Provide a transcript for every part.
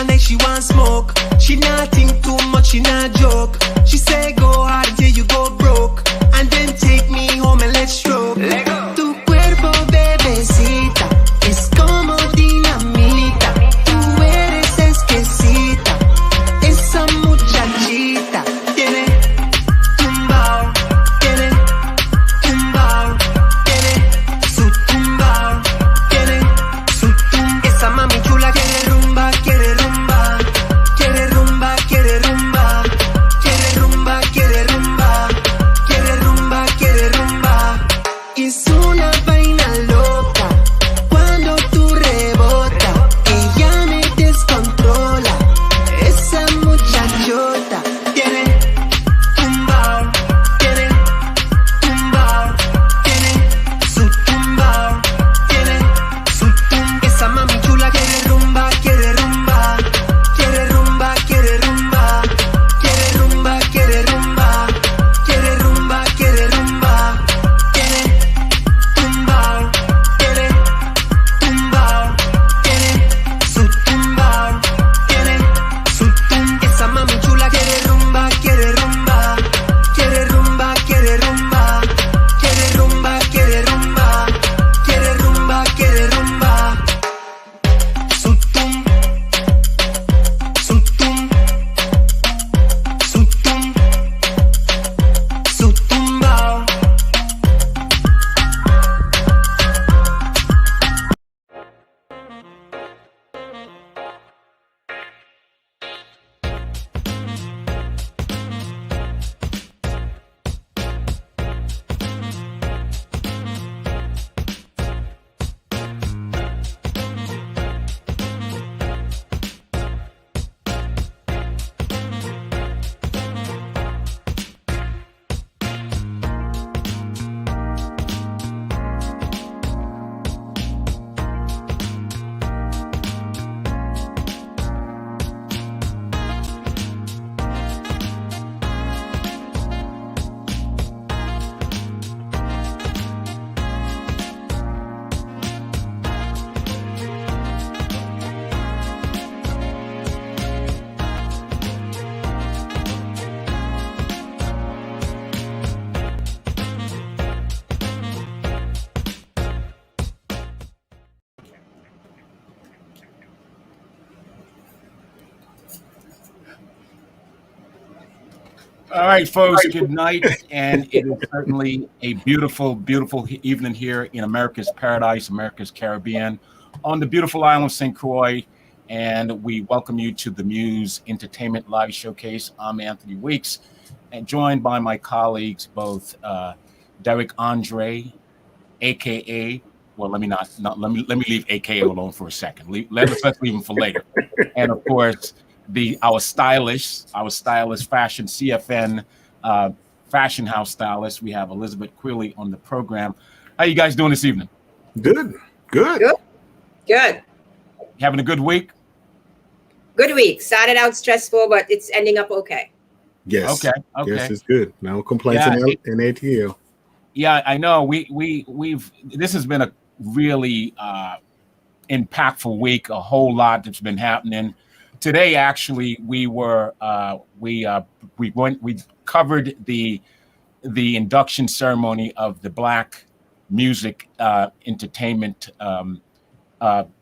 all night she want smoke. She not think too much, she not joke. She say go hard till you go broke, and then take me home and let's stroke. Tu cuerpo, bebecita, es como dinamita. Tú eres exquisita, esa muchachita tiene tumbao, tiene tumbao, tiene su tumbao, tiene su tumbao. Esa mami chula quiere rumba, quiere rumba, quiere rumba, quiere rumba, quiere rumba, quiere rumba, quiere rumba, quiere rumba. Es una vaina loca cuando tú rebotas, ella me descontrola. Esa muchachota tiene tumbao, tiene tumbao, tiene su tumbao, tiene su tumbao. Esa mami chula quiere rumba, quiere rumba, quiere rumba, quiere rumba, quiere rumba, quiere rumba, quiere rumba, quiere rumba. Tiene tumbao, tiene tumbao, tiene su tumbao, tiene su tumbao. Esa mami chula quiere rumba, quiere rumba, quiere rumba, quiere rumba, quiere rumba, quiere rumba, quiere rumba, quiere rumba. Su tum, su tum, su tum, su tumbao. All right, folks, good night. And it is certainly a beautiful, beautiful evening here in America's Paradise, America's Caribbean, on the beautiful island of St. Croix. And we welcome you to the Muse Entertainment Live Showcase. I'm Anthony Weeks, and joined by my colleagues, both Derek Andre, aka, well, let me leave AKA alone for a second. Let's leave him for later. And of course, our stylist fashion CFN fashion house stylist. We have Elizabeth Quilly on the program. How you guys doing this evening? Good. Having a good week? Good week. Started out stressful, but it's ending up okay. Yes. Okay. Yes, it's good. No complaints in ATL. Yeah, I know. We've this has been a really impactful week. A whole lot that's been happening. Today, actually, we covered the induction ceremony of the Black Music Entertainment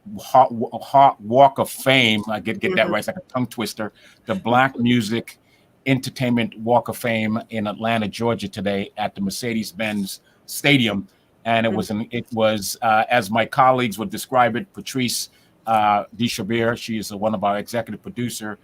Walk of Fame. I get that right. It's like a tongue twister. The Black Music Entertainment Walk of Fame in Atlanta, Georgia, today at the Mercedes-Benz Stadium, and it was as my colleagues would describe it, Patrice DeChabir. She is one of our executive producer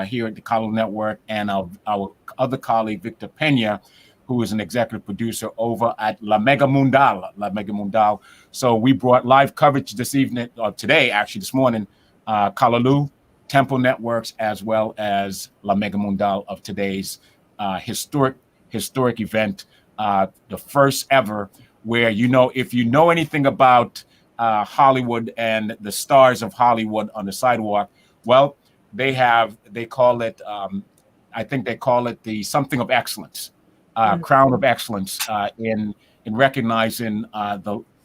here at the Color Network, and our other colleague Victor Pena, who is an executive producer over at La Mega Mundal. So we brought live coverage this evening, or today, actually this morning, Kalalu, Temple Networks, as well as La Mega Mundal of today's historic event, the first ever, where if you know anything about Hollywood and the stars of Hollywood on the sidewalk, well, they call it, I think they call it the something of excellence, crown of excellence in recognizing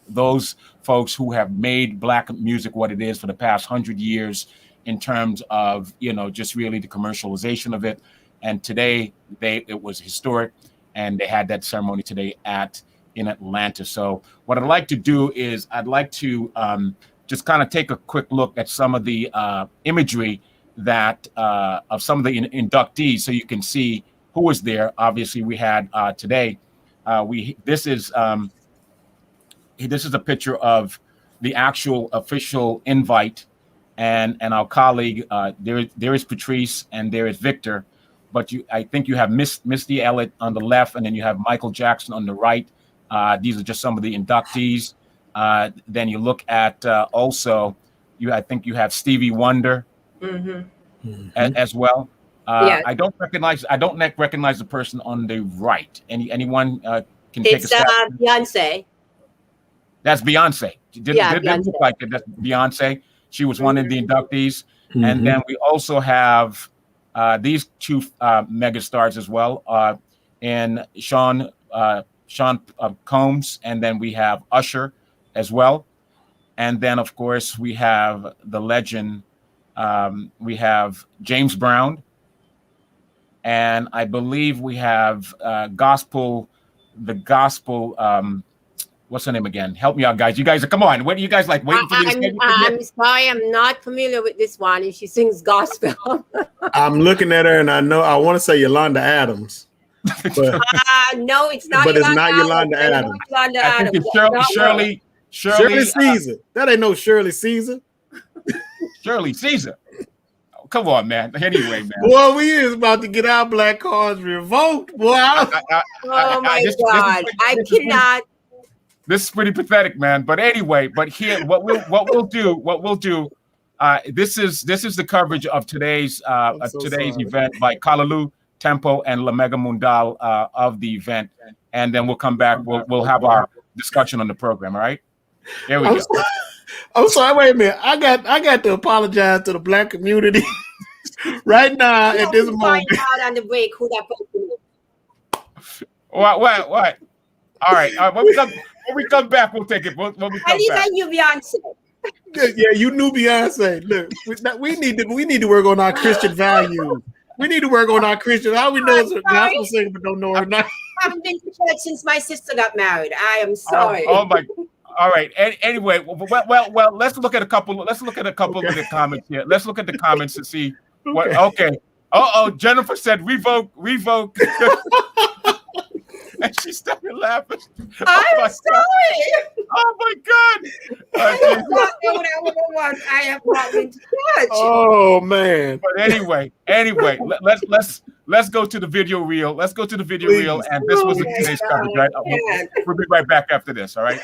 those folks who have made Black music what it is for the past 100 years in terms of, just really the commercialization of it. And today it was historic, and they had that ceremony today in Atlanta. So what I'd like to do is I'd like to just kind of take a quick look at some of the imagery that of some of the inductees, so you can see who was there. Obviously, we had today. This is a picture of the actual official invite, and our colleague. There is Patrice and there is Victor, but I think you have Misty Elliott on the left, and then you have Michael Jackson on the right. These are just some of the inductees. Then you look at also, I think you have Stevie Wonder as well. Yeah. I don't recognize the person on the right. Anyone can take a It's step? Beyonce. That's Beyonce. Didn't Beyonce. look like it. That's Beyonce. She was one of the inductees. And then we also have these two megastars as well, and Sean Combs, and then we have Usher as well. And then, of course, we have the legend. We have James Brown. And I believe we have the gospel. What's her name again? Help me out, guys. You guys come on. What are you guys like waiting for me to say? I'm sorry, I'm not familiar with this one. And she sings gospel. I'm looking at her, and I want to say Yolanda Adams. But, no, it's not. But it's not Yolanda Adams. I think it's Shirley Caesar. That ain't no Shirley Caesar. Shirley Caesar. Oh, come on, man. Anyway, man. Boy, we is about to get our black cards revoked, boy. Oh my God! I cannot. This is pretty pathetic, man. But anyway, here, what we'll do. This is the coverage of today's event by Kalalu, Tempo, and La Mega Mundal of the event, and then we'll come back. We'll have our discussion on the program. All right. There we go. I'm sorry. Wait a minute. I got to apologize to the black community right now at this moment. Find out on the break who that person is. What? All right. When we come back, we'll take it. When we come back. At least I knew Beyonce. Yeah, you knew Beyonce. Look, we need to work on our Christian values. We need to work on our Christian. How we know it's a gospel singer but don't know her name? I haven't been to church since my sister got married. I am sorry. Oh my. All right. Anyway, well, let's look at a couple of the comments here. Let's look at the comments to see what. Okay. Jennifer said revoke. And she started laughing. I'm sorry. Oh my God! I have not been to church. Oh man! But anyway, let's go to the video reel. Let's go to the video reel, and this was today's coverage, right? We'll be right back after this. All right.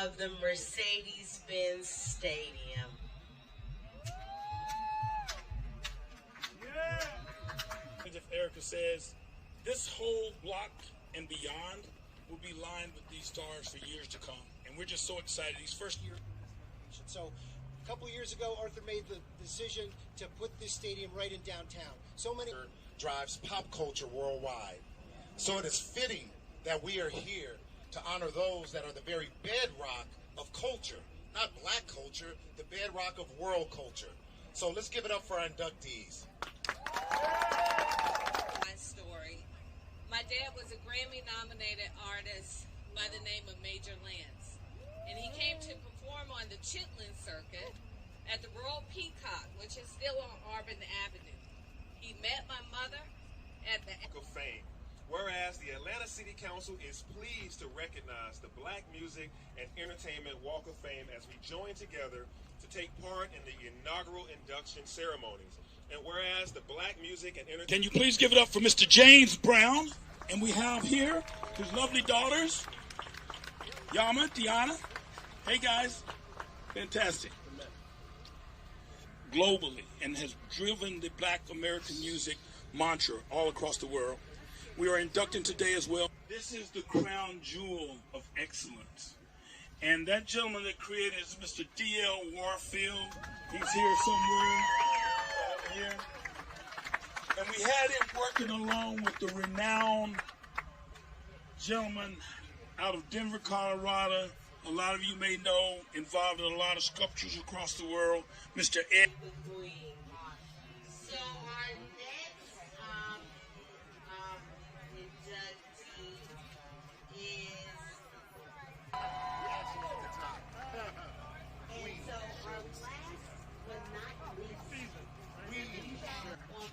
of the Mercedes-Benz Stadium. If Erica says, this whole block and beyond will be lined with these stars for years to come. And we're just so excited. These first years. So a couple of years ago, Arthur made the decision to put this stadium right in downtown. So many drives pop culture worldwide. So it is fitting that we are here to honor those that are the very bedrock of culture, not black culture, the bedrock of world culture. So let's give it up for our inductees. My story. My dad was a Grammy-nominated artist by the name of Major Lance, and he came to perform on the Chitlin circuit at the Royal Peacock, which is still on Auburn Avenue. He met my mother at the Walk of Fame. Whereas the Atlanta City Council is pleased to recognize the Black Music and Entertainment Walk of Fame as we join together to take part in the inaugural induction ceremonies. And whereas the Black Music and Entertainment... Can you please give it up for Mr. James Brown? And we have here his lovely daughters, Yama, Tiana. Hey guys, fantastic. Globally, and has driven the Black American music mantra all across the world. We are inducting today as well. This is the crown jewel of excellence. And that gentleman that created it is Mr. D.L. Warfield. He's here somewhere. Here. And we had him working along with the renowned gentleman out of Denver, Colorado. A lot of you may know, involved in a lot of sculptures across the world, Mr. Ed. So our next inductee is, and so our last but not least, on behalf of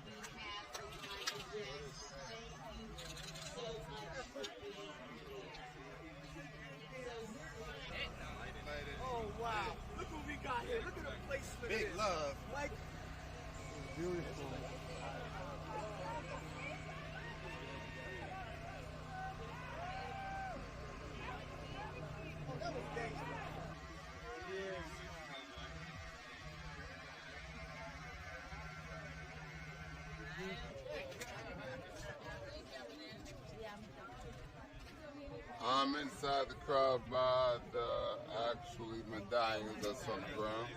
Michael Jackson, thank you so much for being here. Oh wow! Look what we got here. Look at the placement. Big love. Like Beautiful. I'm inside the crowd by the actually medallions that's on the ground.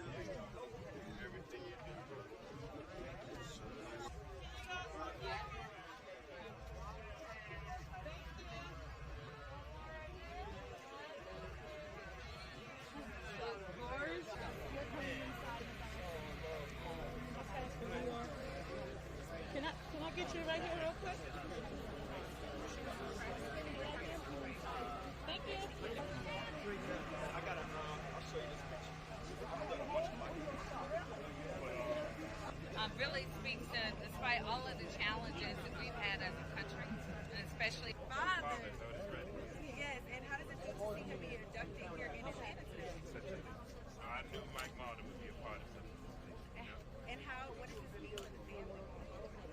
Can I get you right here real quick? Thank you. Really speaks to, despite all of the challenges that we've had as a country, and especially Father. Yes, and how does it feel to see him be inducted here in Atlanta today? I knew Mike Martin would be a part of something. And what does this mean to the family?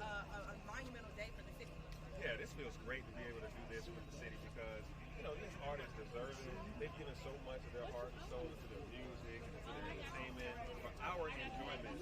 A monumental day for the city. Yeah, this feels great to be able to do this with the city because, these artists deserve it. They've given so much of their heart and soul to their music, to their entertainment, for our enjoyment.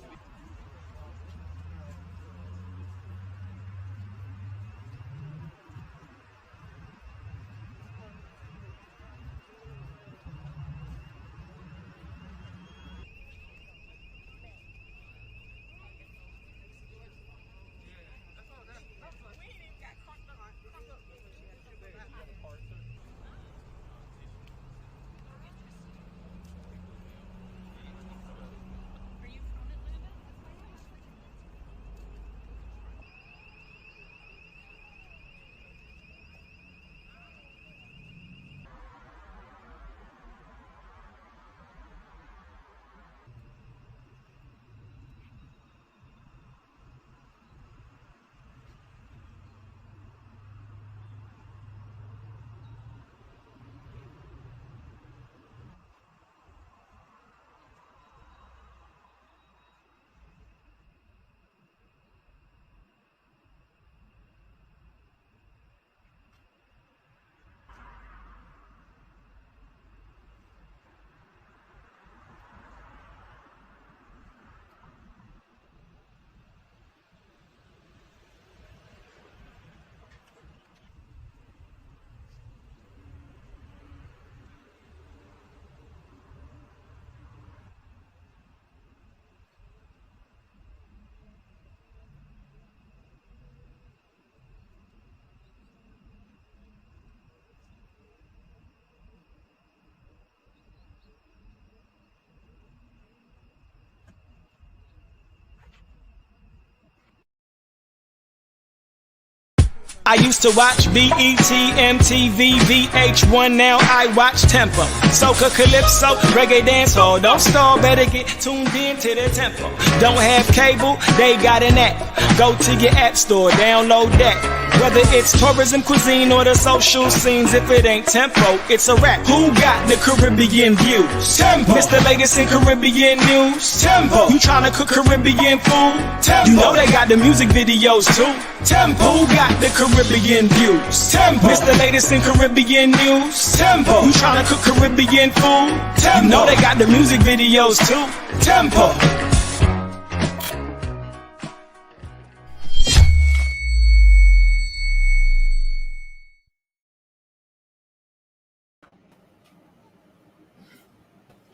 I used to watch BET, MTV, VH1, now I watch Tempo. Soca, Calypso, Reggae Dance Hall. Don't stall, better get tuned in to the tempo. Don't have cable, they got an app. Go to your app store, download that. Whether it's tourism, cuisine, or the social scenes, if it ain't Tempo, it's a rap. Who got the Caribbean views? Tempo. It's the latest in Caribbean news. Tempo. You tryna cook Caribbean food? Tempo. You know they got the music videos too. Tempo. Who got the Caribbean views? Tempo. It's the latest in Caribbean news. Tempo. You tryna cook Caribbean food? Tempo. You know they got the music videos too. Tempo.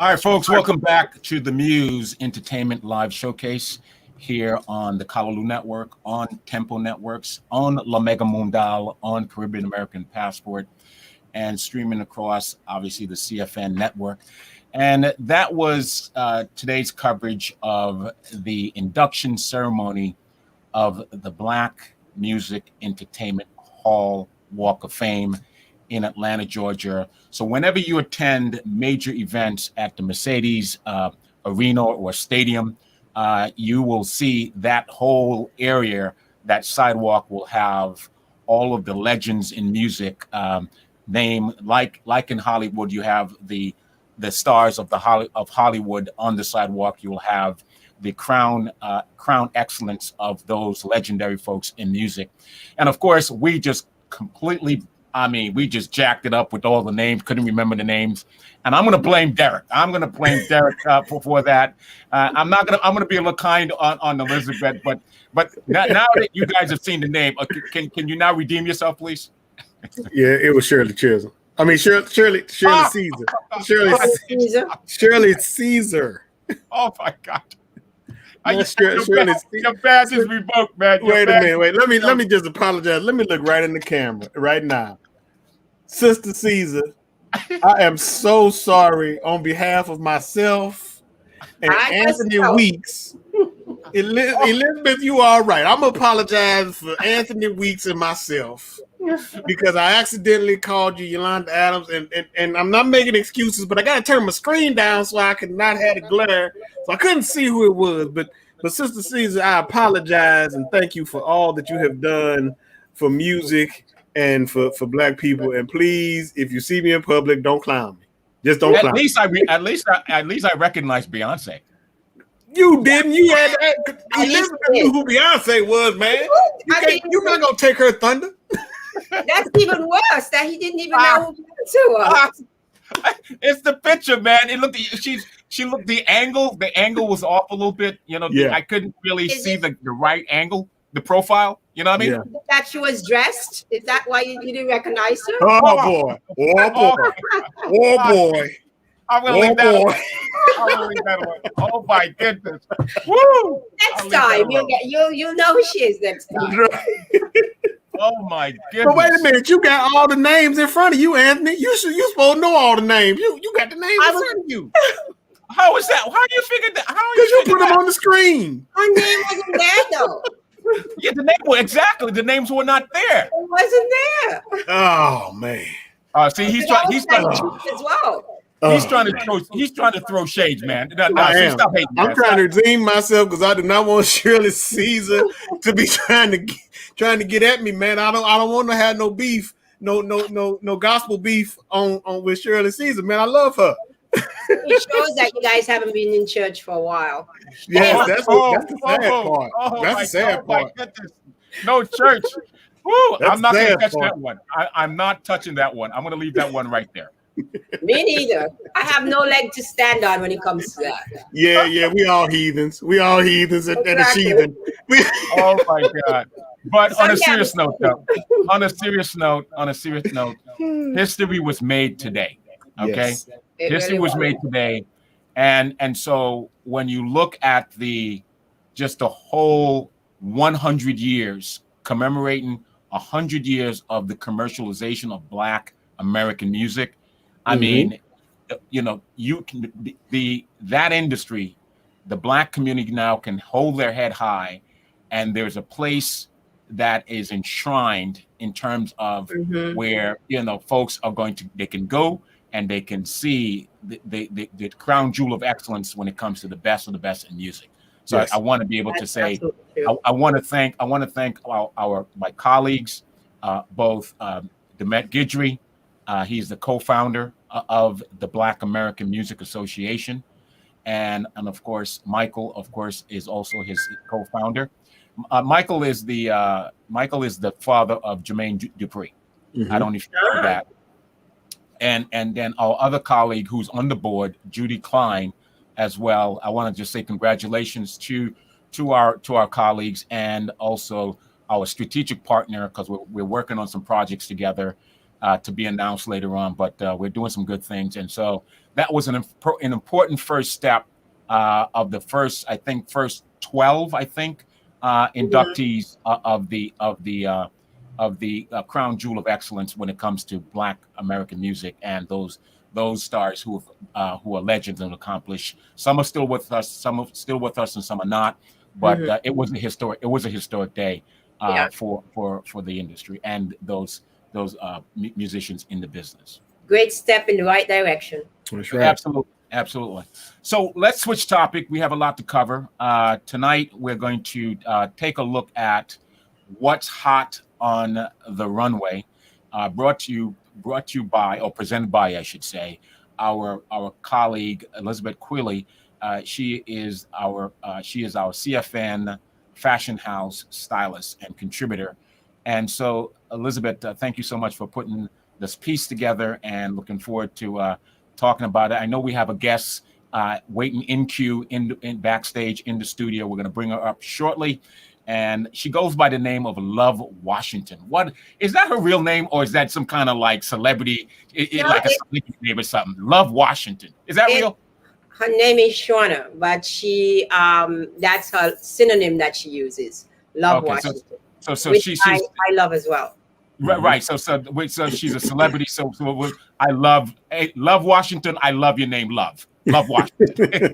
All right, folks, welcome back to the Muse Entertainment Live Showcase here on the Callaloo Network, on Tempo Networks, on La Mega Mundial, on Caribbean American Passport, and streaming across, obviously, the CFN network. And that was today's coverage of the induction ceremony of the Black Music Entertainment Hall Walk of Fame in Atlanta, Georgia. So whenever you attend major events at the Mercedes Arena or Stadium, you will see that whole area, that sidewalk will have all of the legends in music name, like in Hollywood, you have the stars of Hollywood on the sidewalk. You will have the crown excellence of those legendary folks in music. And of course, we just we just jacked it up with all the names, couldn't remember the names. And I'm going to blame Derek. For that. I'm going to be a little kind on Elizabeth, but now that you guys have seen the name, can you now redeem yourself, please? Yeah, it was Shirley Chisholm. I mean, Shirley Caesar. Shirley Caesar. Oh my God. Your badge is revoked, man. Wait a minute. Let me just apologize. Let me look right in the camera right now. Sister Caesar, I am so sorry on behalf of myself and Anthony Weeks. Elizabeth, you are right. I'm gonna apologize for Anthony Weeks and myself because I accidentally called you Yolanda Adams, and I'm not making excuses, but I gotta turn my screen down so I could not have the glare, so I couldn't see who it was. But Sister Caesar, I apologize and thank you for all that you have done for music and for Black people. And please, if you see me in public, don't clown me. Just don't clown me. At least I recognize Beyonce. You didn't. You had Elizabeth knew who Beyonce was, man. You're not gonna take her thunder. That's even worse. That he didn't even know who Beyonce was. It's the picture, man. It looked. She looked the angle. The angle was off a little bit. You know, I couldn't really see the right angle, the profile. You know what I mean? Yeah. That she was dressed. Is that why you didn't recognize her? Oh boy! Oh boy! I'm gonna leave that alone. Oh my goodness! Woo! Next time you'll know who she is next time. Oh my goodness! But wait a minute, you got all the names in front of you, Anthony. You supposed to know all the names. You got the names in front of you. How is that? How do you figure that? Because you put them on the screen. Her name wasn't there though. Yeah, exactly. The names were not there. It wasn't there. Oh man! See, he's trying as well. He's trying to throw shades, man. Stop hating, I'm trying to redeem myself because I do not want Shirley Caesar to be trying to get at me, man. I don't want to have no beef, no gospel beef on with Shirley Caesar, man. I love her. It shows that you guys haven't been in church for a while. Yes, that's the sad part. That's the sad part. No church. Woo, I'm not going to touch that one. I'm not touching that one. I'm going to leave that one right there. Me neither. I have no leg to stand on when it comes to that. Yeah, we all heathens. We all heathens and a heathen. Oh my God. But on a serious note, history was made today. Okay? Yes. History was made today. And so when you look at the whole 100 years, commemorating 100 years of the commercialization of Black American music, I mean, you know, you can that industry, the Black community now can hold their head high, and there's a place that is enshrined in terms of where, you know, folks are they can go and they can see the crown jewel of excellence when it comes to the best of the best in music. So Yes. I want to be able to That's say, absolutely true. I want to thank my colleagues, both Demet Guidry, he's the co-founder of the Black American Music Association, and of course Michael, of course, is also his co-founder. Michael is the father of Jermaine Dupri. I don't know if you know that. And then our other colleague who's on the board, Judy Klein, as well. I want to just say congratulations to our colleagues, and also our strategic partner, because we're working on some projects together to be announced later on. But we're doing some good things, and so that was an important first step of the first 12 inductees of the crown jewel of excellence when it comes to Black American music, and those stars who are legends and accomplished. Some are still with us, and some are not. But it was a historic day for the industry and those musicians in the business. Great step in the right direction. That's right. Absolutely. So let's switch topic. We have a lot to cover tonight. We're going to take a look at what's hot on the runway, brought to you by, or presented by, I should say, our colleague Elizabeth Quilly. She is our CFN Fashion House stylist and contributor. And so, Elizabeth, thank you so much for putting this piece together, and looking forward to talking about it. I know we have a guest waiting in queue in backstage in the studio. We're going to bring her up shortly. And she goes by the name of Love Washington. What is that, her real name, or is that some kind of like celebrity, like a celebrity name or something? Love Washington. Is that real? Her name is Shauna, but she that's her synonym that she uses. Love Washington. So which she's I love as well. Right. So she's a celebrity. So I love Washington. I love your name, Love Washington.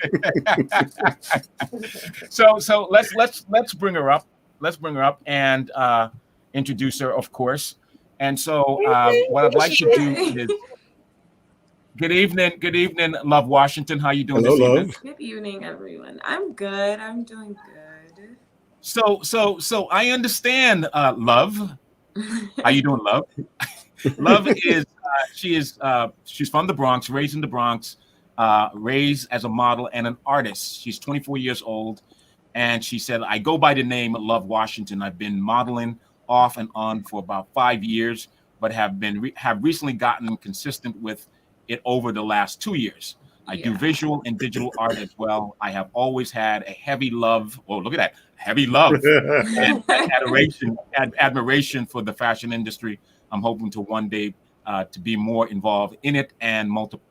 So let's bring her up. Let's bring her up and introduce her, of course. And so what I'd like to do is, good evening, Love Washington. How you doing this evening? Good evening, everyone. I'm good. I'm doing good. So I understand, Love. How you doing, Love? Love is she's from the Bronx, raised in the Bronx. Raised as a model and an artist. She's 24 years old, and she said, I go by the name Love Washington. I've been modeling off and on for about 5 years, but have recently gotten consistent with it over the last 2 years. I do visual and digital art as well. I have always had a heavy love. Oh, look at that. Heavy love and admiration for the fashion industry. I'm hoping to one day to be more involved in it, and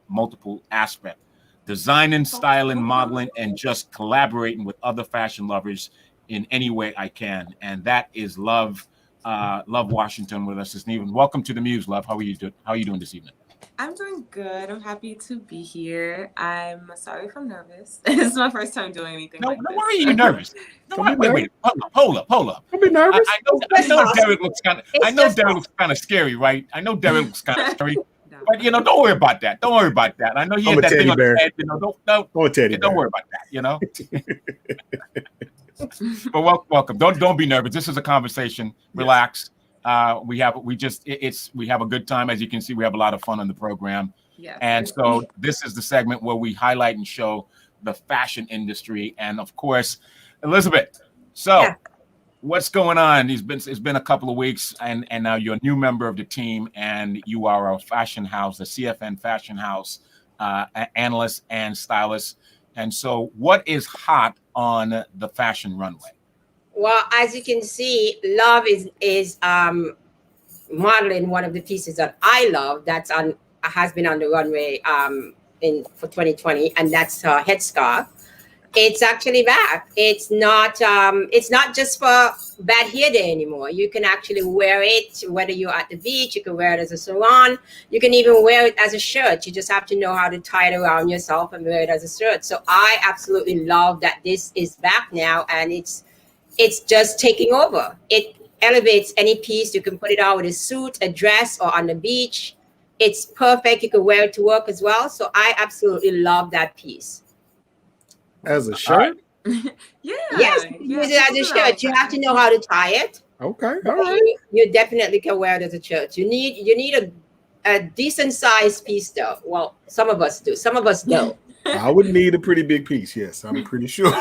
multiple aspects, designing, styling, modeling, and just collaborating with other fashion lovers in any way I can. And that is Love Washington with us this evening. Welcome to the Muse, Love. How are you doing this evening? I'm doing good. I'm happy to be here. I'm sorry if I'm nervous. It's my first time doing anything like this. Why are you nervous? Wait. Hold up. Don't be nervous. I know Derek looks kind of scary, right? I know Derek looks kind of scary. But don't worry about that. I know he had that thing on his head. Don't worry about that. But welcome. Don't be nervous. This is a conversation. Relax. We have a good time. As you can see, we have a lot of fun on the program. Yes. And so this is the segment where we highlight and show the fashion industry. And of course, Elizabeth. So what's going on? It's been a couple of weeks, and now you're a new member of the team, and you are our fashion house, the CFN Fashion House analyst and stylist. And so what is hot on the fashion runway? Well, as you can see, Love is modeling one of the pieces that I love has been on the runway for 2020, and that's her headscarf. It's actually back. It's not just for bad hair day anymore. You can actually wear it whether you're at the beach. You can wear it as a salon. You can even wear it as a shirt. You just have to know how to tie it around yourself and wear it as a shirt. So I absolutely love that this is back now, and it's just taking over. elevates any piece. You can put it on with a suit, a dress, or on the beach. It's perfect. You can wear it to work as well. So I absolutely love that piece. As a shirt? Yes, use it as a shirt. You have to know how to tie it. Okay, all right. You definitely can wear it as a shirt. You need a decent sized piece though. Well, some of us do. Some of us don't. I would need a pretty big piece. Yes, I'm pretty sure.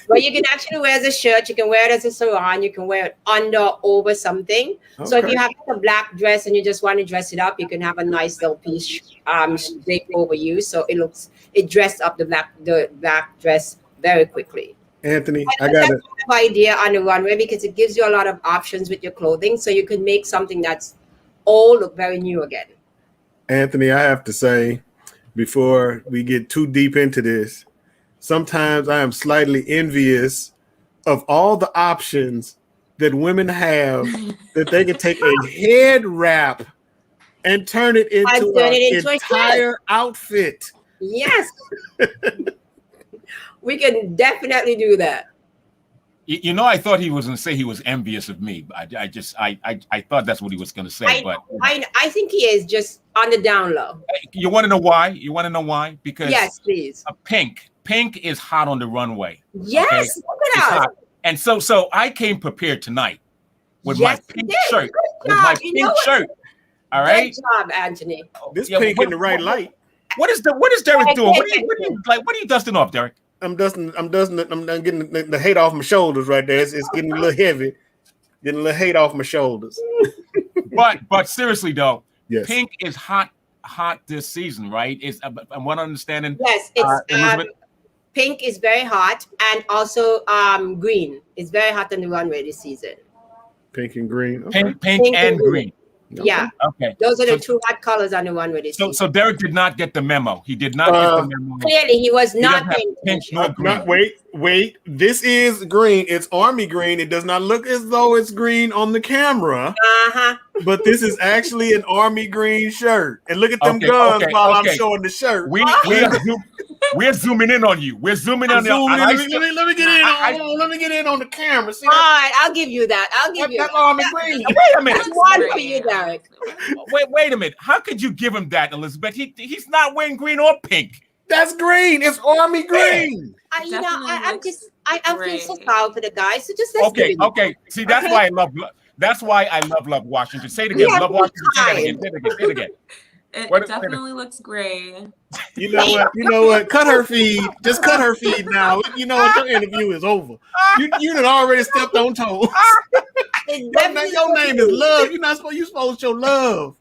But you can actually wear it as a shirt. You can wear it as a sarong. You can wear it under or over something. So if you have a black dress and you just want to dress it up, you can have a nice little piece drape over you. So it dressed up the black dress very quickly. Anthony, I got an idea on the runway because it gives you a lot of options with your clothing. So you can make something that's all look very new again. Anthony, I have to say, before we get too deep into this, sometimes I am slightly envious of all the options that women have that they can take a head wrap and turn it into an entire outfit. Yes. We can definitely do that. You know, I thought he was going to say he was envious of me. I thought that's what he was going to say. I think he is just on the down low. You want to know why? You want to know why? Because yes, please. Pink is hot on the runway. Yes, okay? Look at that. And so I came prepared tonight with my pink shirt. With my pink shirt. All right. Good job, Anthony. This pink in the right light. What is Derek doing? What are you dusting off, Derek? I'm getting the hate off my shoulders right there. It's getting a little heavy. Getting a little hate off my shoulders. but seriously though, yes. Pink is hot this season, right? I'm one understanding. Yes, it's pink is very hot, and also green is very hot on the runway this season. Pink and green. Okay. Pink and green. Yeah. Okay. Those are the two hot colors on the runway this season. So Derek did not get the memo. He did not get the memo. Clearly, he was not paying pink nor green. Wait. This is green. It's army green. It does not look as though it's green on the camera. But this is actually an army green shirt. And look at them guns while I'm showing the shirt. We're zooming in on you. We're zooming in on you. Let me get in. Let me get in on the camera. See all right, I'll give you that. I'll give you that. Army green. Wait a minute. That's one for you, Derek. Wait a minute. How could you give him that, Elizabeth? He's not wearing green or pink. That's green. It's army green. I'm feeling so proud for the guys. So just let's okay. See, that's why I love Washington. Say it again. Love Washington. Say it again. It definitely looks gray. You know what? Cut her feed. Just cut her feed now. You know what? Your interview is over. You done already stepped on toes. Your name is Love. You're supposed to show love.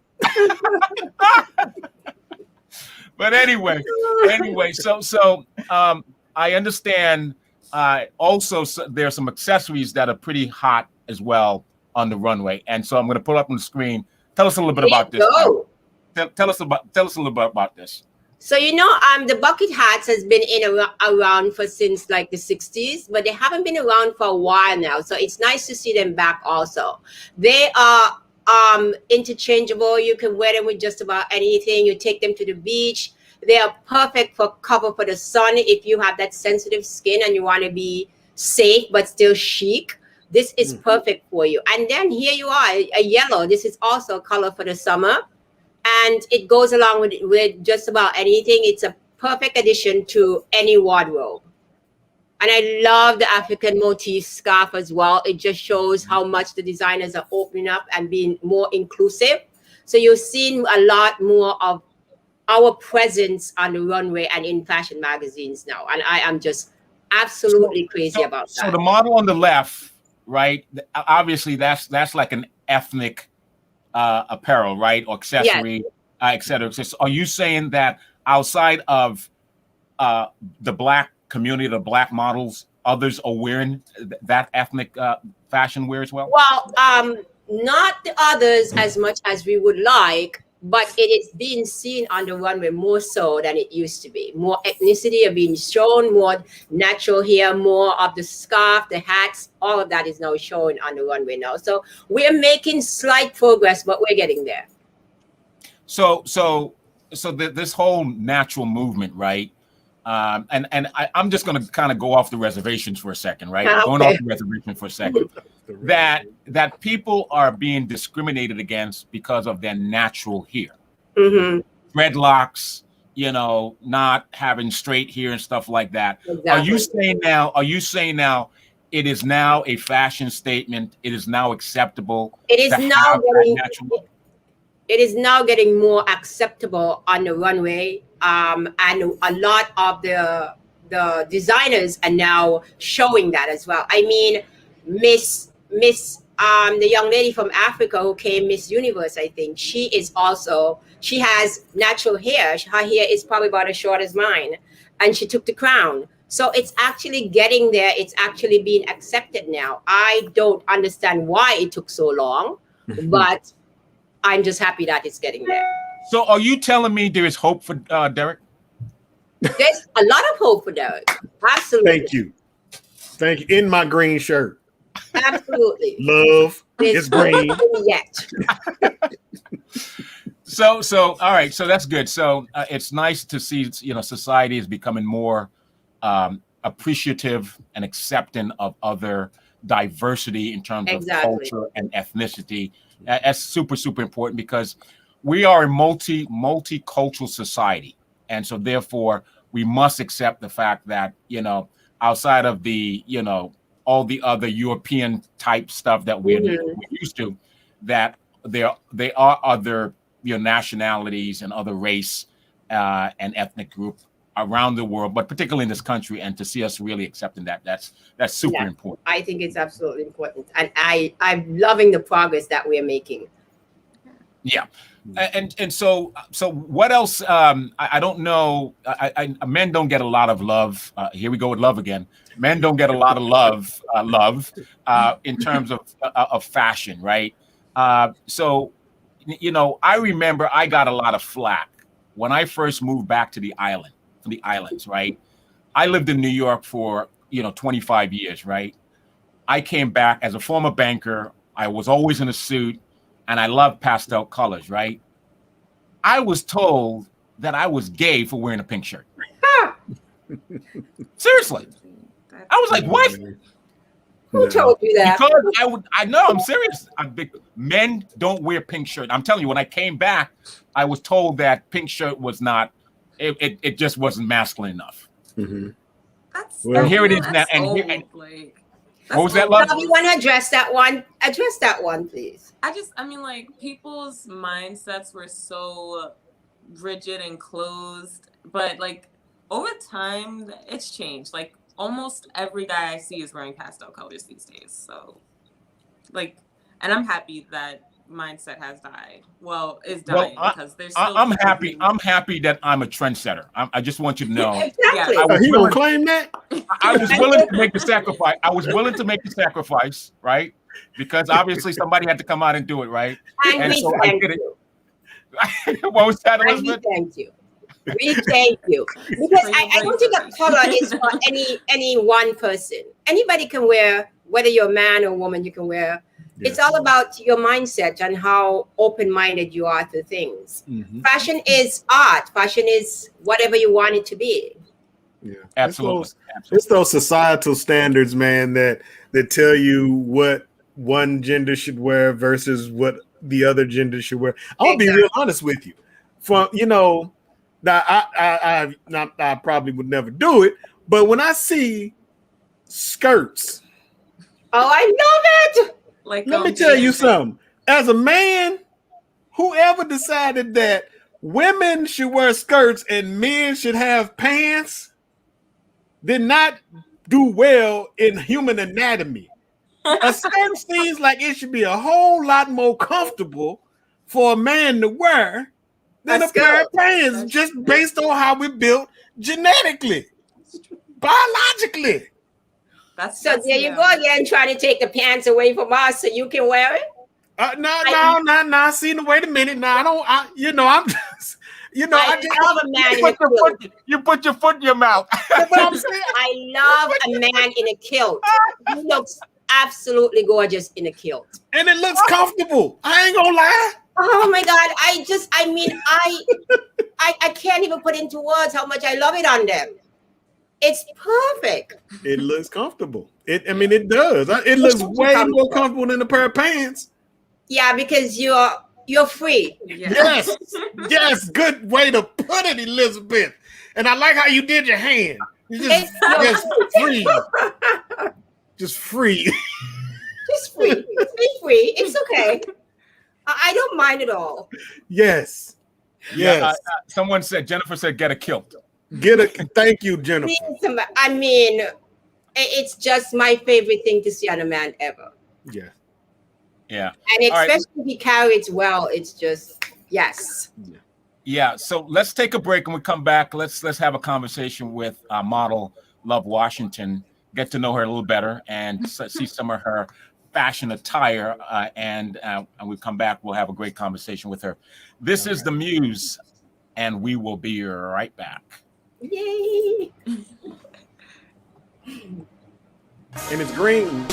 But anyway, so I understand. Also, there are some accessories that are pretty hot as well on the runway, and so I'm going to put up on the screen. Tell us a little bit about this. Tell us a little bit about this. So the bucket hats has been around since like the 60s, but they haven't been around for a while now. So it's nice to see them back also. They are interchangeable. You can wear them with just about anything. You take them to the beach. They are perfect for cover for the sun if you have that sensitive skin and you want to be safe but still chic. This is perfect for you. And then here you are, a yellow. This is also a color for the summer. And it goes along with just about anything. It's a perfect addition to any wardrobe. And I love the African motif scarf as well. It just shows how much the designers are opening up and being more inclusive. So you're seeing a lot more of our presence on the runway and in fashion magazines now. And I am just absolutely crazy about that. So the model on the left, right? Obviously, that's like an ethnic apparel, right? Or accessory, et cetera. So are you saying that outside of the Black community, the Black models, others are wearing that ethnic fashion wear as well? Well, not the others as much as we would like, but it is being seen on the runway more so than it used to be. More ethnicity are being shown, more natural hair, more of the scarf, the hats, all of that is now shown on the runway now. So we're making slight progress, but we're getting there. So this whole natural movement, right? I'm just going to kind of go off the reservations for a second, right? Okay. Going off the reservation for a second. that people are being discriminated against because of their natural hair, dreadlocks, not having straight hair and stuff like that. Exactly. Are you saying now? It is now a fashion statement. It is now acceptable. It is to now have that getting. natural. It is now getting more acceptable on the runway, and a lot of the designers are now showing that as well. I mean, Miss the young lady from Africa who came Miss Universe, I think she has natural hair. Her hair is probably about as short as mine, and she took the crown. So it's actually getting there. It's actually being accepted now. I don't understand why it took so long, but I'm just happy that it's getting there. So are you telling me there is hope for Derek? There's a lot of hope for Derek. Absolutely. Thank you. In my green shirt. Absolutely. Love. It's green. Yet. So all right. So that's good. So it's nice to see, society is becoming more appreciative and accepting of other diversity in terms of culture and ethnicity. That's super, super important because we are a multicultural society. And so therefore we must accept the fact that, outside of the, all the other European type stuff that we're used to, that they are other nationalities and other race and ethnic group around the world, but particularly in this country, and to see us really accepting that's super important. I think it's absolutely important, and I'm loving the progress that we're making. Yeah, and so what else? I don't know. Men don't get a lot of love. Here we go with love again. Men don't get a lot of love in terms of fashion, right? So I remember I got a lot of flack when I first moved back to the islands, right? I lived in New York for 25 years, right? I came back as a former banker. I was always in a suit, and I love pastel colors, right? I was told that I was gay for wearing a pink shirt. Seriously. I was like, what? Who told you that? Because I know, I'm serious. Men don't wear pink shirts. I'm telling you, when I came back, I was told that pink shirt was not, it just wasn't masculine enough. And here it is now. What was that, love? You want to address that one? Address that one, please. People's mindsets were so rigid and closed, but over time, it's changed. Almost every guy I see is wearing pastel colors these days. So, and I'm happy that mindset has died. Well, it's dying because there's still. I'm happy. I'm happy that I'm a trendsetter. I just want you to know. Exactly. He gonna claim that? I was willing to make the sacrifice. I was willing to make the sacrifice, right? Because obviously somebody had to come out and do it, right? And we thank you. What was that, Elizabeth? We thank you. We thank you. Because I don't think a color is for any one person. Anybody can wear, whether you're a man or woman, you can wear. Yes. It's all about your mindset and how open-minded you are to things. Fashion is art. Fashion is whatever you want it to be. Yeah, absolutely. It's those societal standards, man, that tell you what one gender should wear versus what the other gender should wear. I'll be real honest with you. Now I probably would never do it, but when I see skirts, I love it. Let me tell you something. As a man, whoever decided that women should wear skirts and men should have pants did not do well in human anatomy. A skirt seems like it should be a whole lot more comfortable for a man to wear than a pair of pants, just based on how we're built genetically, biologically. So there you go again, trying to take the pants away from us so you can wear it. No. See, wait a minute. No, I'm just, you put your foot in your mouth. I love a man in a kilt. He looks absolutely gorgeous in a kilt, and it looks comfortable. I ain't gonna lie. Oh my God! I can't even put into words how much I love it on them. It's perfect. It looks comfortable. It does. It looks way more comfortable than a pair of pants. Yeah, because you're free. Yes. Yes. Good way to put it, Elizabeth. And I like how you did your hand. You just free. Just free. Just free. Be free. It's okay. I don't mind at all. Yes. Yes. Someone said, Jennifer said, get a kilt. Thank you, Jennifer. I mean, it's just my favorite thing to see on a man ever. Yeah. Yeah. And especially if he carries well, it's just, yes. Yeah. So let's take a break, and we come back. Let's have a conversation with model Love Washington, get to know her a little better, and see some of her fashion attire. And we come back, we'll have a great conversation with her. This is The Muse, and we will be right back. Yay! And it's green.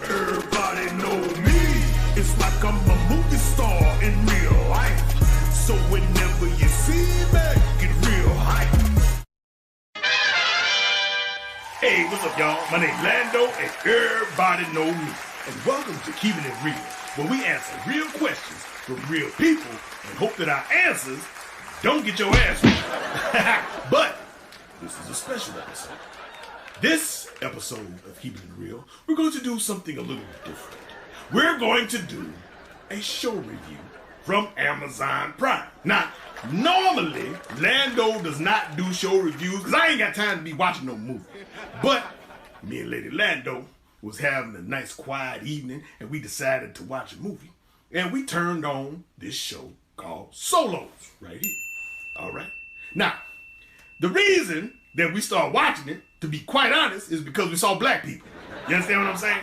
Everybody know me. It's like I'm a movie star in real life. So whenever you see me, get real hype. Hey, what's up, y'all? My name's Lando, and everybody know me. And welcome to Keeping It Real, where we answer real questions from real people and hope that our answers don't get your ass whooped. But this is a special episode. This episode of Keeping It Real, we're going to do something a little different. We're going to do a show review from Amazon Prime. Now, normally, Lando does not do show reviews because I ain't got time to be watching no movie. But me and Lady Lando was having a nice quiet evening, and we decided to watch a movie. And we turned on this show called Solos right here. All right. Now, the reason that we started watching it, to be quite honest, is because we saw black people. You understand what I'm saying?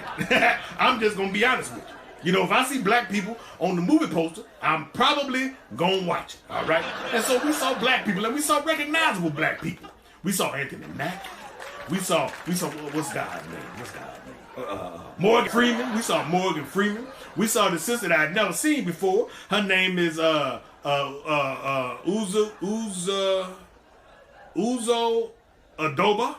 I'm just going to be honest with you. You know, if I see black people on the movie poster, I'm probably going to watch it, all right? And so we saw black people, and we saw recognizable black people. We saw Anthony Mack. We saw what's God's name? Morgan Freeman. We saw Morgan Freeman. We saw the sister that I'd never seen before. Her name is Uzo Adoba.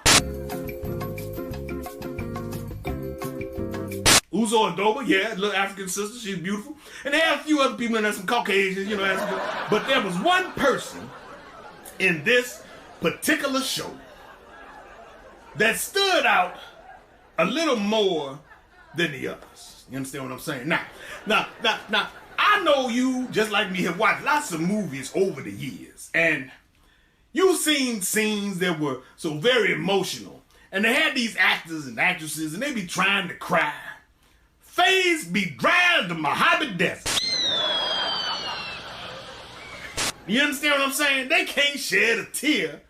Uzo Adoba, yeah, little African sister, she's beautiful. And they had a few other people in there, some Caucasians, you know. But there was one person in this particular show that stood out a little more than the others. You understand what I'm saying? Now, I know you, just like me, have watched lots of movies over the years. And you've seen scenes that were so very emotional. And they had these actors and actresses, and they be trying to cry. Face be dry as the Mojave Desert. You understand what I'm saying? They can't shed a tear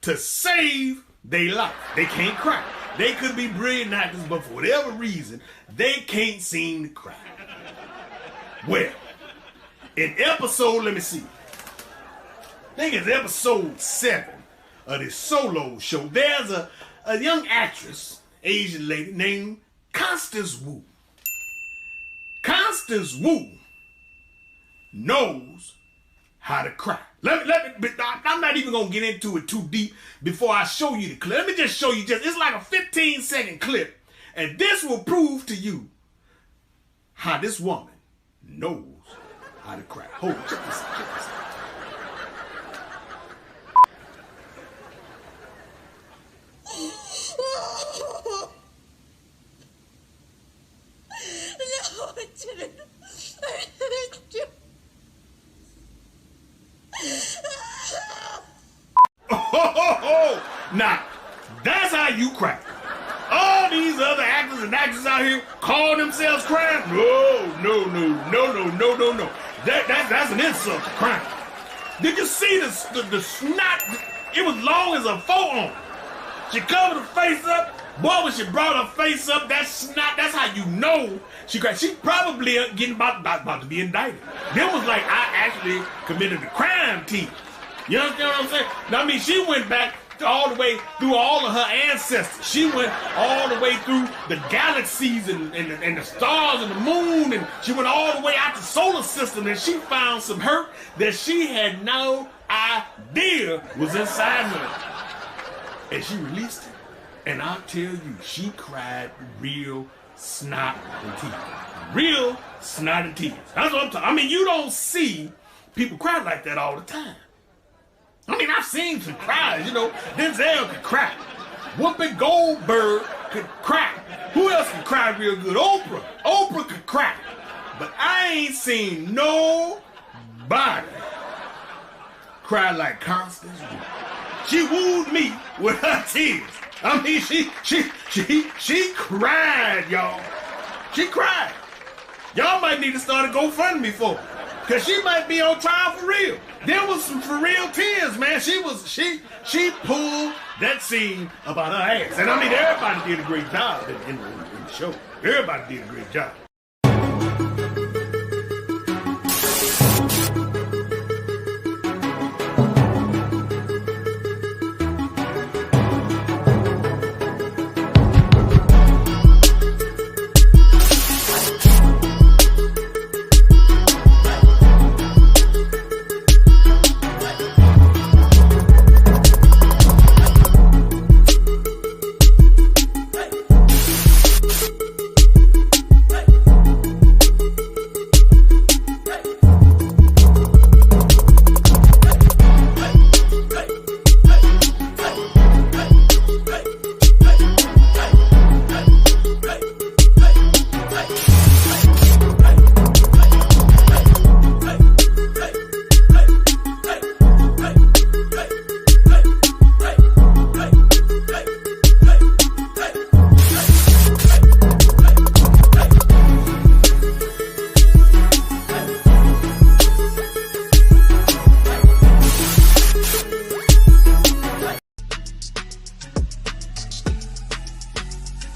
to save their life. They can't cry. They could be brilliant actors, but for whatever reason, they can't seem to cry. Well, in episode, let me see. I think it's episode 7 of this Solo show. There's a young actress, Asian lady, named Constance Wu. Constance Wu knows how to cry. I'm not even going to get into it too deep before I show you the clip. Let me just show you it's like a 15-second clip. And this will prove to you how this woman knows how to cry. Hold on, check this out. No, I didn't. I didn't do. Now, that's how you cry. All these other actors and actresses out here call themselves crying. No. That's an insult to crying. Did you see the snot? It was long as a forearm. She covered her face up. Boy, when she brought her face up, that snot, that's how you know she cried. She probably getting about to be indicted. Then was like, I actually committed a crime, T. You understand what I'm saying? Now, I mean, she went back all the way through all of her ancestors. She went all the way through the galaxies and the stars and the moon, and she went all the way out the solar system, and she found some hurt that she had no idea was inside her. And she released it. And I'll tell you, she cried real snot and tears. Real snot and tears. That's what I'm talking. I mean, you don't see people cry like that all the time. I mean, I've seen some cries, you know. Denzel could cry. Whoopi Goldberg could cry. Who else could cry real good? Oprah. Oprah could cry. But I ain't seen nobody cry like Constance Wu. She wooed me with her tears. I mean, she cried, y'all. She cried. Y'all might need to start a GoFundMe for her. Cause she might be on trial for real. There was some for real tears, man. She pulled that scene about her ass. And I mean, everybody did a great job in the show. Everybody did a great job.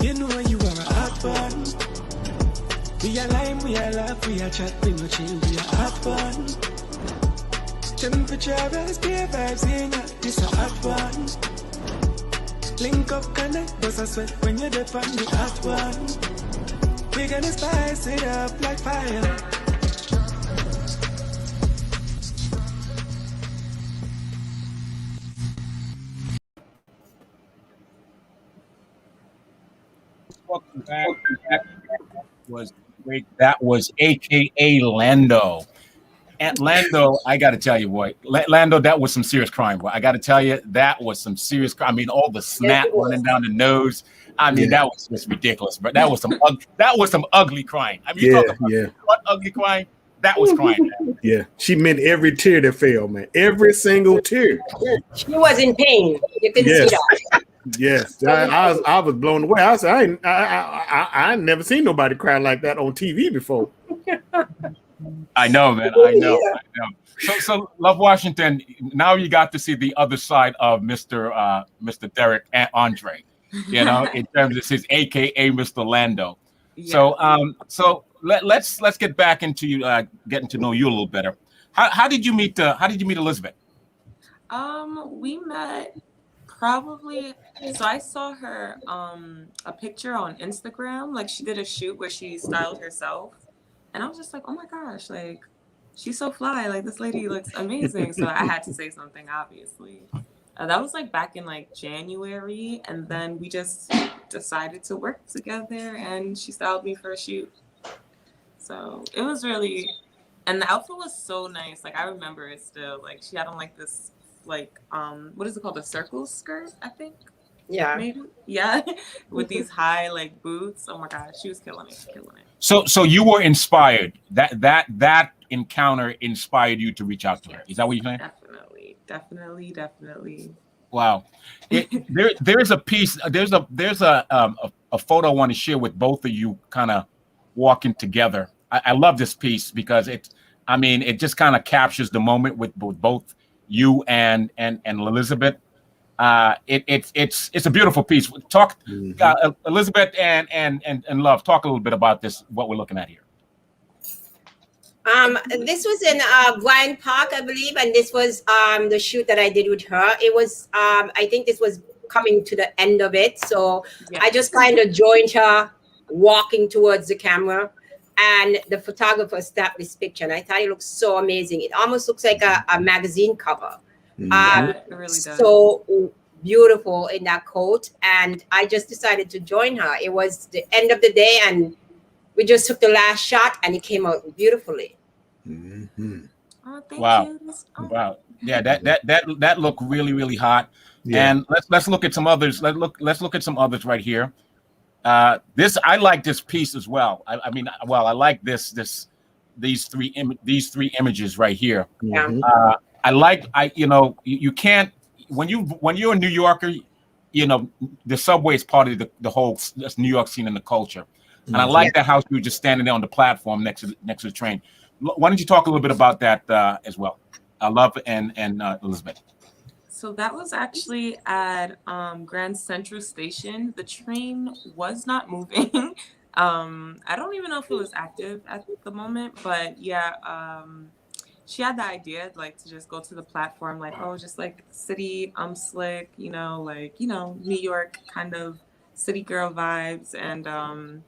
You know you are a hot one. We are lime, we are laugh, we are chat, we no chill, we are hot one. Temperature rise, beer vibes in ya, this a hot one. Link up, connect, bust a sweat when you're dead on the hot one. We gonna spice it up like fire. Welcome back. Was great. That was AKA Lando. And Lando, I got to tell you, boy, Lando, that was some serious crime, boy. I got to tell you, that was some serious crime. I mean, all the snot running down the nose. I mean, that was just ridiculous. But that was some ugly crying. I mean, you talk about what ugly crying? That was crying. Man. Yeah, she meant every tear that fell, man. Every single tear. She was in pain. You could see that. Yes, I was blown away. I said, I never seen nobody cry like that on TV before. I know, man. I know. So Love Washington. Now you got to see the other side of Mr. Derek and Andre. You know, in terms of his AKA Mr. Lando. Yeah. So let's get back into you getting to know you a little better. How did you meet Elizabeth? We met probably. So I saw her a picture on Instagram. Like she did a shoot where she styled herself, and I was just like, oh my gosh, like she's so fly. Like this lady looks amazing. So I had to say something, obviously. That was like back in like January, and then we just decided to work together, and she styled me for a shoot. So it was really, and the outfit was so nice. Like I remember it still. Like she had on like this, like what is it called? A circle skirt, I think. Yeah. Maybe. Yeah. With these high like boots. Oh my God, she was killing it. So you were inspired. That encounter inspired you to reach out to her. Is that what you're saying? Definitely. Wow. There's a piece. There's a photo I want to share with both of you, kind of walking together. I love this piece because it just kind of captures the moment with both you and Elizabeth. It's a beautiful piece. Talk, Elizabeth and Love. Talk a little bit about this. What we're looking at here. This was in Bryant Park, I believe, and this was the shoot that I did with her. It was I think this was coming to the end of it, so I just kind of joined her walking towards the camera, and the photographer snapped this picture, and I thought it looked so amazing. It almost looks like a magazine cover. It really does. So beautiful in that coat, and I just decided to join her. It was the end of the day, and we just took the last shot, and it came out beautifully. Oh, thank Wow. you. Wow. Yeah, that looked really, really hot. Yeah. And let's look at some others. Let's look at some others right here. This, I like this piece as well. I mean, I like these three images right here. Yeah. You can't, when you're a New Yorker, the subway is part of the whole New York scene and the culture. And I like that how you were just standing there on the platform next to the train. Why don't you talk a little bit about that as well? Love and Elizabeth. So that was actually at Grand Central Station. The train was not moving. I don't even know if it was active at the moment, but yeah, she had the idea like to just go to the platform, like, oh, just like city, slick, New York kind of city girl vibes. And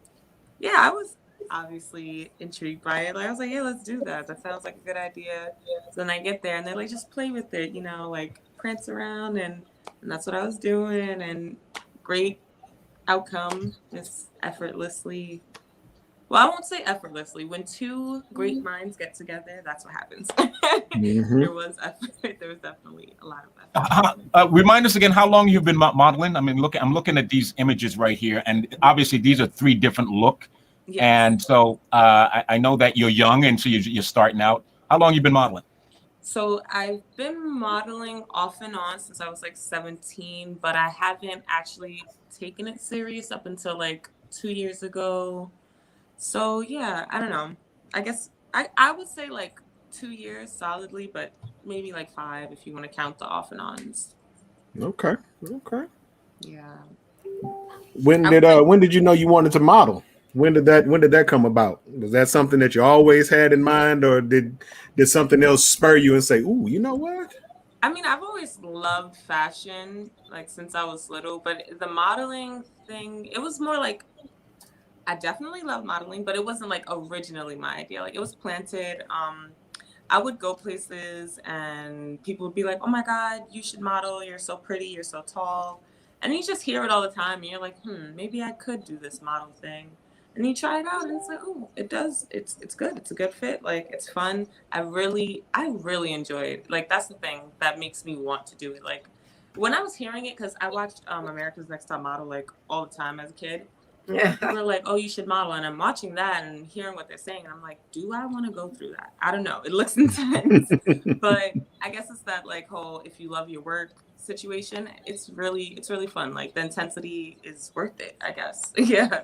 yeah, I was obviously intrigued by it. Like, I was like, yeah, let's do that. That sounds like a good idea. So then I get there and they're like, just play with it, like prance around, and that's what I was doing. And great outcome, just effortlessly. Well, I won't say effortlessly. When two great minds get together, that's what happens. There was effort. There was definitely a lot of effort. Remind us again how long you've been modeling. I mean, I'm looking at these images right here, and obviously these are three different look. Yes. And so I know that you're young, and so you're starting out. How long you been modeling? So I've been modeling off and on since I was like 17, but I haven't actually taken it serious up until like 2 years ago. So yeah, I don't know. I guess I would say like 2 years solidly, but maybe like 5 if you want to count the off and ons. Okay. Yeah. When did you know you wanted to model? When did that come about? Was that something that you always had in mind, or did something else spur you and say, "Ooh, you know what?" I mean, I've always loved fashion, like since I was little, but the modeling thing, it was more like I definitely love modeling, but it wasn't like originally my idea. Like it was planted. I would go places and people would be like, "Oh my God, you should model. You're so pretty. You're so tall." And you just hear it all the time. And you're like, maybe I could do this model thing. And you try it out and it's like, oh, it does. It's good. It's a good fit. Like, it's fun. I really enjoy it. Like, that's the thing that makes me want to do it. Like, when I was hearing it, because I watched America's Next Top Model, like, all the time as a kid. People were like, oh, you should model. And I'm watching that and hearing what they're saying. And I'm like, do I want to go through that? I don't know. It looks intense. But I guess it's that, like, whole if you love your work situation, it's really fun. Like, the intensity is worth it, I guess. Yeah.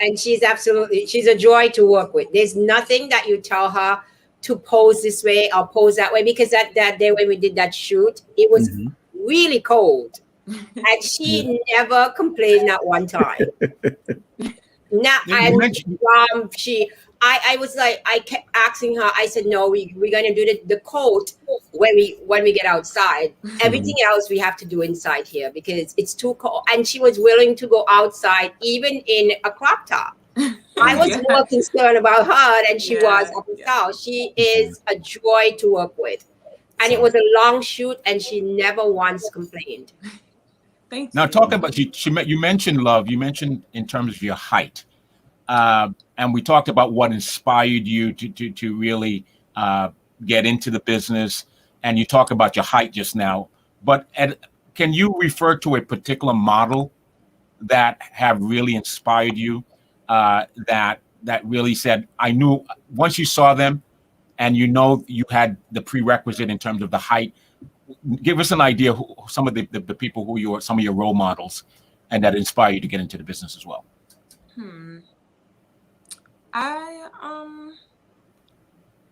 And she's a joy to work with. There's nothing that you tell her to pose this way or pose that way, because that day when we did that shoot, it was really cold. And she never complained at one time. Now, I was like, I kept asking her. I said, no, we're gonna do the coat when we get outside. Everything else we have to do inside here because it's too cold. And she was willing to go outside, even in a crop top. I was more concerned about her than she was of herself. She is a joy to work with, and it was a long shoot, and she never once complained. Thank now, you. talking about you mentioned love. You mentioned in terms of your height. And we talked about what inspired you to really get into the business. And you talk about your height just now. But can you refer to a particular model that have really inspired you? That really said, I knew once you saw them, and you had the prerequisite in terms of the height. Give us an idea who some of the people who some of your role models, and that inspire you to get into the business as well.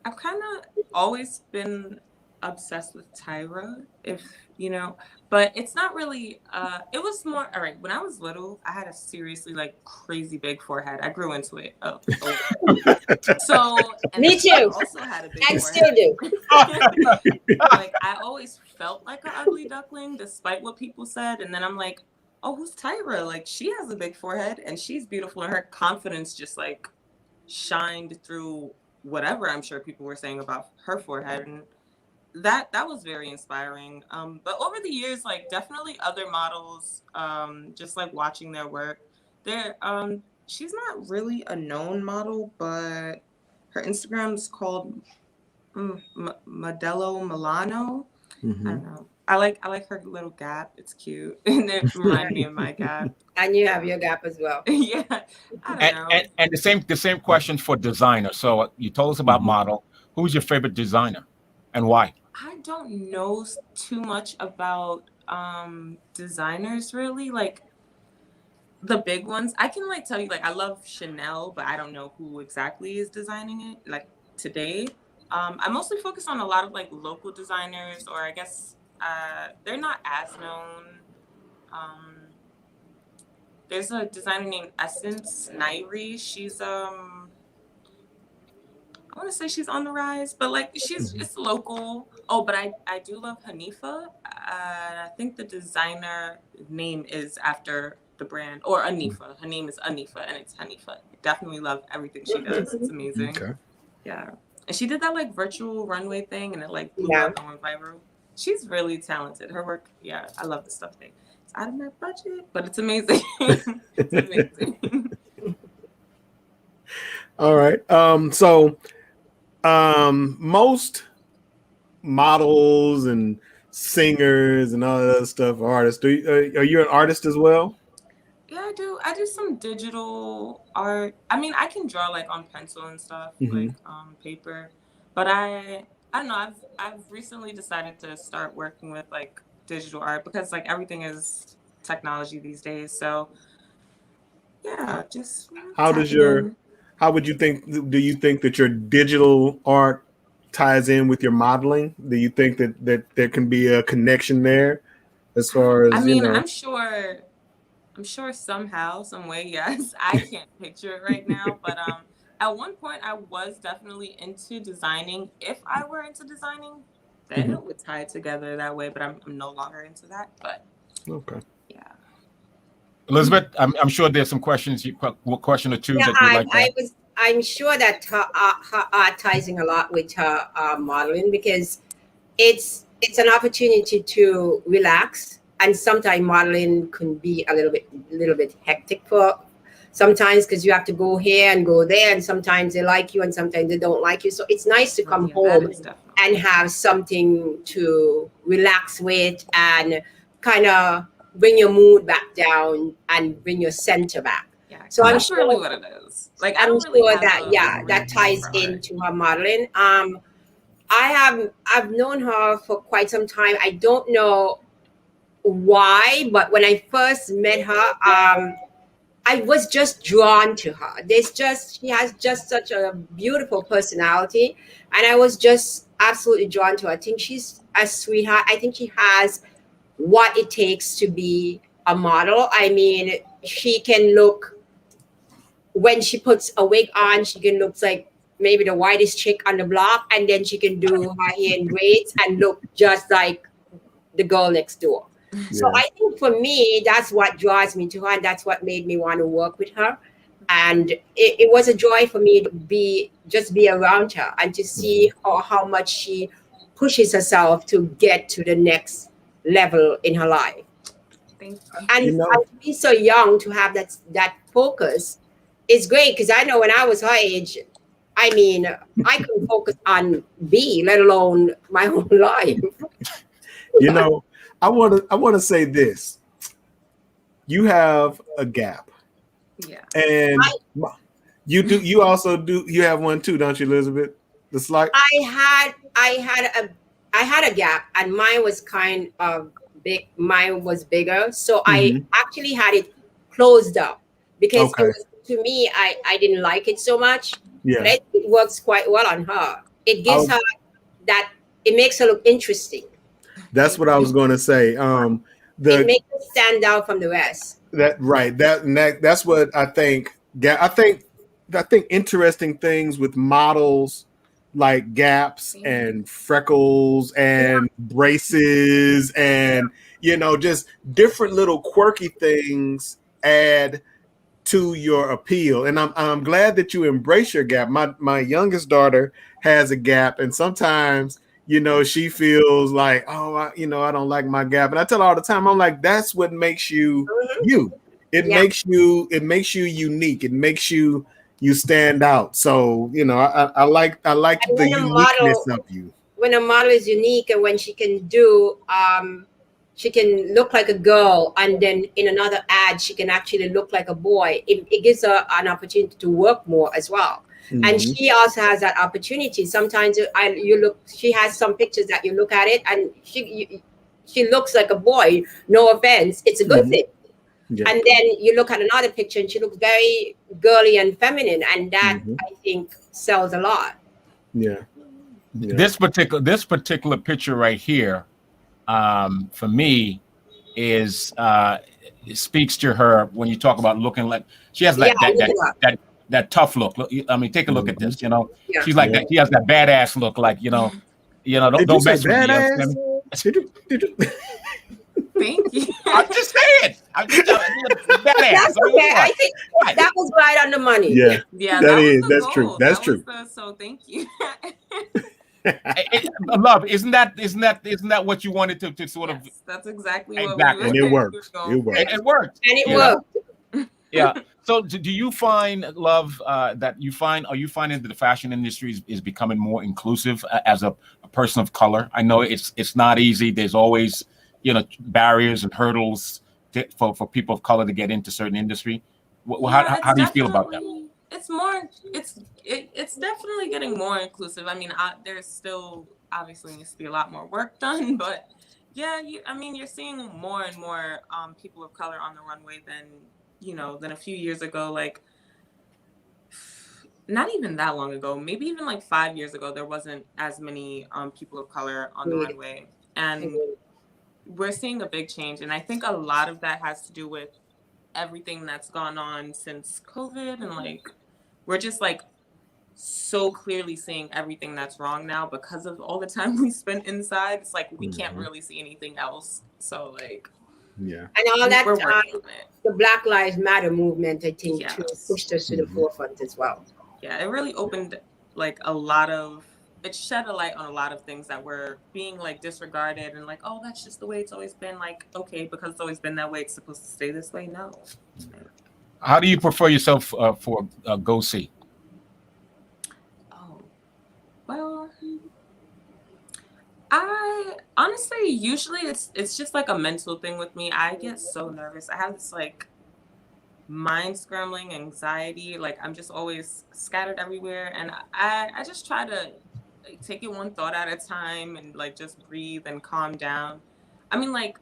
I've kind of always been obsessed with Tyra, if you know, but it's not really it was more all right. When I was little, I had a seriously like crazy big forehead. I grew into it. So me too. I also had a big and forehead. still do. Like I always felt like an ugly duckling despite what people said, and then I'm like, oh, who's Tyra? Like she has a big forehead and she's beautiful, and her confidence just like shined through whatever I'm sure people were saying about her forehead, and that was very inspiring. But over the years, like definitely other models, just like watching their work, they're she's not really a known model, but her Instagram's called Modelo Milano. Mm-hmm. I don't know. I like her little gap. It's cute, and it reminds me of my gap. And you have your gap as well. Yeah, I don't know. And the same question for designer. So you told us about model. Who's your favorite designer, and why? I don't know too much about designers really, like the big ones. I can like tell you like I love Chanel, but I don't know who exactly is designing it like today. I mostly focus on a lot of like local designers, or I guess they're not as known. There's a designer named Essence Nairi. She's I want to say she's on the rise, but like it's local. Oh, but I do love Hanifa. I think the designer name is after the brand, or Anifa. Her name is Anifa, and it's Hanifa. Definitely love everything she does. It's amazing. Okay. Yeah, and she did that like virtual runway thing, and it like blew up and went viral. She's really talented. Her work, yeah, I love the stuff. It's out of my budget, but it's amazing. It's amazing. All right. So most models and singers and all that other stuff are artists. Are you an artist as well? Yeah, I do. I do some digital art. I mean, I can draw like on pencil and stuff, like paper. But I don't know. I've recently decided to start working with like digital art because like everything is technology these days. So yeah, just how would you think? Do you think that your digital art ties in with your modeling? Do you think that there can be a connection there, as far as I mean, I'm sure somehow, some way, yes. I can't picture it right now, but at one point I was definitely into designing. If I were into designing, then it would tie together that way. But I'm no longer into that. But okay. Elizabeth, I'm sure there's some questions. What question or two that you'd like to I'm sure that her art ties in a lot with her modeling, because it's an opportunity to relax, and sometimes modeling can be a little bit hectic for sometimes, because you have to go here and go there, and sometimes they like you and sometimes they don't like you. So it's nice to come home and have something to relax with and kind of bring your mood back down and bring your center back. Yeah, so I'm that's sure really what it is. Like I'm sure that that ties into her modeling. I've known her for quite some time. I don't know why, but when I first met her, I was just drawn to her. She has just such a beautiful personality, and I was just absolutely drawn to her. I think she's a sweetheart. I think she has what it takes to be a model. I mean, she can look, when she puts a wig on, she can look like maybe the whitest chick on the block, and then she can do her hair in braids and look just like the girl next door. Yeah. So I think for me, that's what draws me to her, and that's what made me want to work with her. And it was a joy for me to be around her and to see how much she pushes herself to get to the next level in her life. Thank you. And to be so young, to have that focus is great, because I know when I was her age, I mean, I couldn't focus on B, let alone my whole life. I want to say this. You have a gap. Yeah. And you also have one too, don't you, Elizabeth? The slight. I had a gap, and mine was kind of big. Mine was bigger, so I actually had it closed up because it was, to me, I didn't like it so much. Yeah. But I think it works quite well on her. It gives her that it makes her look interesting. That's what I was going to say. It makes her stand out from the rest. That's what I think. I think interesting things with models like gaps and freckles and braces and just different little quirky things add to your appeal. And I'm glad that you embrace your gap. My youngest daughter has a gap, and sometimes she feels like, I don't like my gap. And I tell her all the time, I'm like, that's what makes you you. It makes you unique. It makes you stand out. So I like the uniqueness of you. When a model is unique and when she can do she can look like a girl, and then in another ad she can actually look like a boy, it gives her an opportunity to work more as well. Mm-hmm. And she also has that opportunity. Sometimes she has some pictures that you look at it and she looks like a boy. No offense, it's a good thing. Yeah. And then you look at another picture and she looks very girly and feminine, and that I think sells a lot. Yeah. This particular picture right here, for me, is it speaks to her when you talk about looking like she has that tough look. I mean, take a look at this. She's like that. She has that badass look. Like don't mess with me. Thank you. I'm just saying. I'm just badass. That's okay. I think that was right on the money. Yeah. That's true. That's true. So thank you. Love, isn't that what you wanted to sort of? That's exactly what we were. And it works. It worked. And it worked. Yeah. So do you find, Love, are you finding that the fashion industry is becoming more inclusive as a person of color? I know it's not easy. There's always barriers and hurdles for people of color to get into certain industry. How do you feel about that? It's definitely getting more inclusive. I mean, there's still obviously needs to be a lot more work done, but yeah, you're seeing more and more people of color on the runway than a few years ago. Like, not even that long ago, maybe even like 5 years ago, there wasn't as many people of color on the runway, and we're seeing a big change. And I think a lot of that has to do with everything that's gone on since COVID, and like we're just like so clearly seeing everything that's wrong now because of all the time we spent inside. It's like we can't really see anything else. So like, yeah, and all that the Black Lives Matter movement, I think, pushed us to the forefront as well. Yeah, it really opened like it shed a light on a lot of things that were being like disregarded and like, oh, that's just the way it's always been. Like, okay, because it's always been that way, it's supposed to stay this way. No. How do you prefer yourself for Go See? Oh, well, I honestly, usually it's just like a mental thing with me. I get so nervous. I have this like mind scrambling anxiety. Like I'm just always scattered everywhere, and I just try to take it one thought at a time and like just breathe and calm down. I mean, like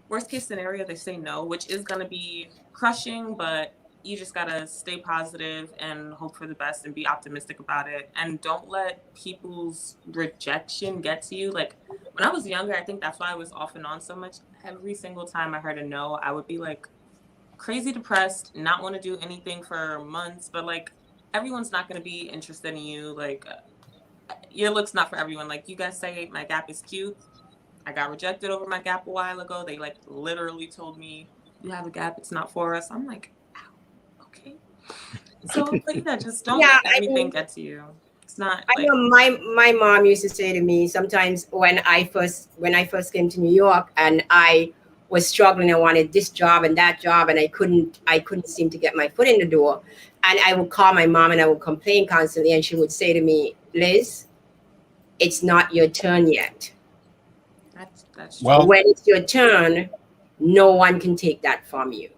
worst case scenario, they say no, which is gonna be crushing, but you just gotta stay positive and hope for the best and be optimistic about it, and don't let people's rejection get to you. Like when I was younger, I think that's why I was off and on so much. Every single time I heard a no, I would be like crazy depressed, not want to do anything for months. But like everyone's not going to be interested in you. Like your look's not for everyone. Like you guys say my gap is cute. I got rejected over my gap a while ago. They like literally told me, you have a gap, it's not for us. I'm like, ow, okay. So but yeah, just don't let anything get to you. It's not I know my mom used to say to me sometimes when I first came to New York and I was struggling, I wanted this job and that job, and I couldn't seem to get my foot in the door. And I would call my mom and I would complain constantly, and she would say to me, Liz, it's not your turn yet. That's well, when it's your turn, no one can take that from you.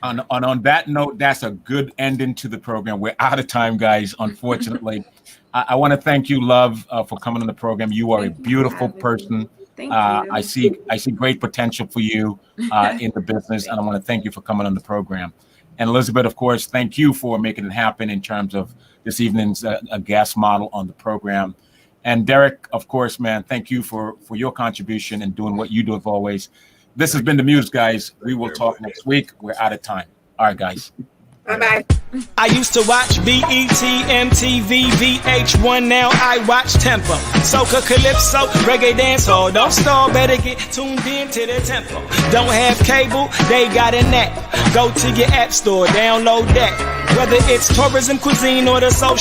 On that note, that's a good ending to the program. We're out of time, guys, unfortunately. I want to thank you, Love, for coming on the program. You are a beautiful person. Thank you. I see great potential for you in the business, and I want to thank you for coming on the program. And Elizabeth, of course, thank you for making it happen in terms of this evening's a guest model on the program. And Derek, of course, man, thank you for your contribution and doing what you do as always. This has been The Muse, guys. We will talk next week. We're out of time. All right, guys. Bye-bye. I used to watch BET, MTV, VH1, now I watch Tempo. Soca, Calypso, Reggae Dancehall. Don't stall, better get tuned in to the tempo. Don't have cable, they got an app. Go to your app store, download that. Whether it's tourism, cuisine, or the social